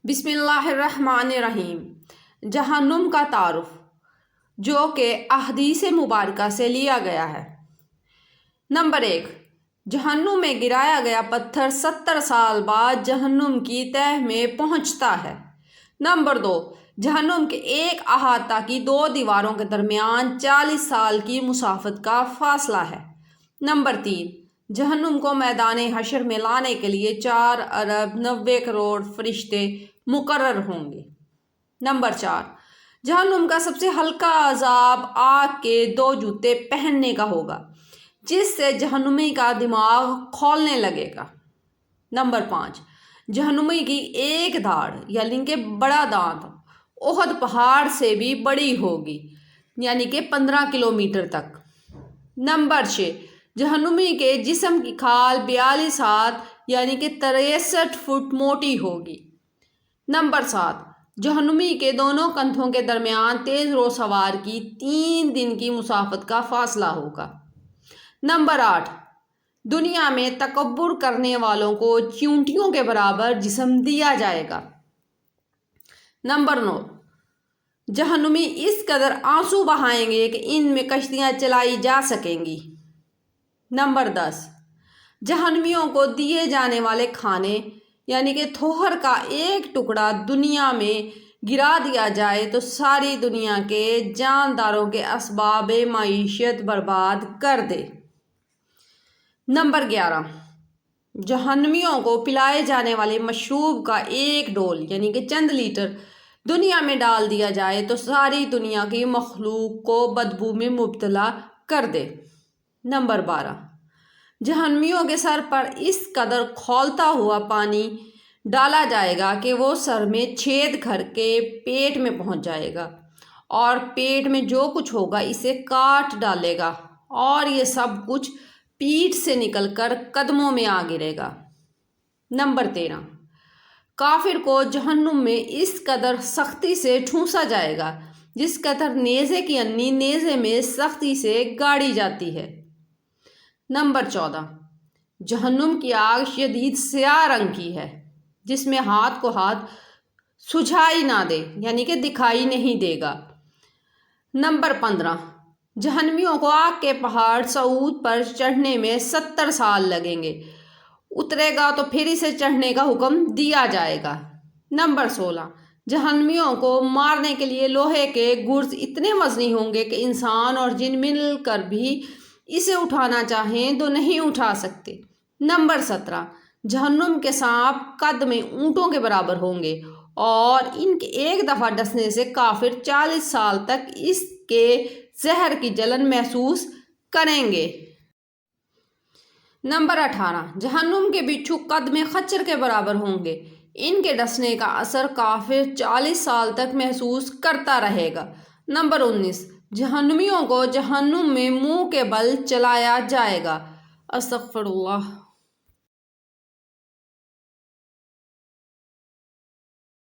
بسم اللہ الرحمن الرحیم۔ جہنم کا تعارف، جو کہ احادیث مبارکہ سے لیا گیا ہے۔ نمبر 1، جہنم میں گرایا گیا پتھر 70 سال بعد جہنم کی تہہ میں پہنچتا ہے۔ نمبر 2، جہنم کے ایک احاطہ کی 2 دیواروں کے درمیان 40 سال کی مسافت کا فاصلہ ہے۔ نمبر 3، جہنم کو میدان حشر میں لانے کے لیے 4 ارب 90 کروڑ فرشتے مقرر ہوں گے۔ نمبر 4، جہنم کا سب سے ہلکا عذاب آگ کے 2 جوتے پہننے کا ہوگا، جس سے جہنمی کا دماغ کھولنے لگے گا۔ نمبر 5، جہنمی کی ایک دھاڑ یعنی کہ بڑا دانت احد پہاڑ سے بھی بڑی ہوگی، یعنی کہ 15 کلومیٹر تک۔ نمبر 6، جہنمی کے جسم کی کھال 42 ہاتھ یعنی کہ 63 فٹ موٹی ہوگی۔ نمبر 7، جہنمی کے دونوں کندھوں کے درمیان تیز رو سوار کی 3 دن کی مسافت کا فاصلہ ہوگا۔ نمبر 8، دنیا میں تکبر کرنے والوں کو چیونٹیوں کے برابر جسم دیا جائے گا۔ نمبر 9، جہنمی اس قدر آنسو بہائیں گے کہ ان میں کشتیاں چلائی جا سکیں گی۔ نمبر 10، جہنمیوں کو دیے جانے والے کھانے یعنی کہ تھوہر کا ایک ٹکڑا دنیا میں گرا دیا جائے تو ساری دنیا کے جانداروں کے اسباب معیشت برباد کر دے۔ نمبر 11، جہنمیوں کو پلائے جانے والے مشروب کا ایک ڈول یعنی کہ چند لیٹر دنیا میں ڈال دیا جائے تو ساری دنیا کی مخلوق کو بدبو میں مبتلا کر دے۔ نمبر 12، جہنمیوں کے سر پر اس قدر کھولتا ہوا پانی ڈالا جائے گا کہ وہ سر میں چھید کر کے پیٹ میں پہنچ جائے گا، اور پیٹ میں جو کچھ ہوگا اسے کاٹ ڈالے گا، اور یہ سب کچھ پیٹھ سے نکل کر قدموں میں آ گرے گا۔ نمبر 13، کافر کو جہنم میں اس قدر سختی سے ٹھونسا جائے گا جس قدر نیزے کی انی نیزے میں سختی سے گاڑی جاتی ہے۔ نمبر 14، جہنم کی آگ شدید سیاہ رنگ کی ہے، جس میں ہاتھ کو ہاتھ سجھائی نہ دے یعنی کہ دکھائی نہیں دے گا۔ نمبر 15، جہنمیوں کو آگ کے پہاڑ صعود پر چڑھنے میں 70 سال لگیں گے، اترے گا تو پھر اسے چڑھنے کا حکم دیا جائے گا۔ نمبر 16، جہنمیوں کو مارنے کے لیے لوہے کے گرز اتنے وزنی ہوں گے کہ انسان اور جن مل کر بھی اسے اٹھانا چاہیں تو نہیں اٹھا سکتے۔ نمبر 17، جہنم کے سانپ قد میں اونٹوں کے برابر ہوں گے، اور ان کے ایک دفعہ ڈسنے سے کافر 40 سال تک اس کے زہر کی جلن محسوس کریں گے۔ نمبر 18، جہنم کے بچھو قد میں خچر کے برابر ہوں گے، ان کے ڈسنے کا اثر کافر 40 سال تک محسوس کرتا رہے گا۔ نمبر 19، جہنمیوں کو جہنم میں منہ کے بل چلایا جائے گا۔ استغفر اللہ۔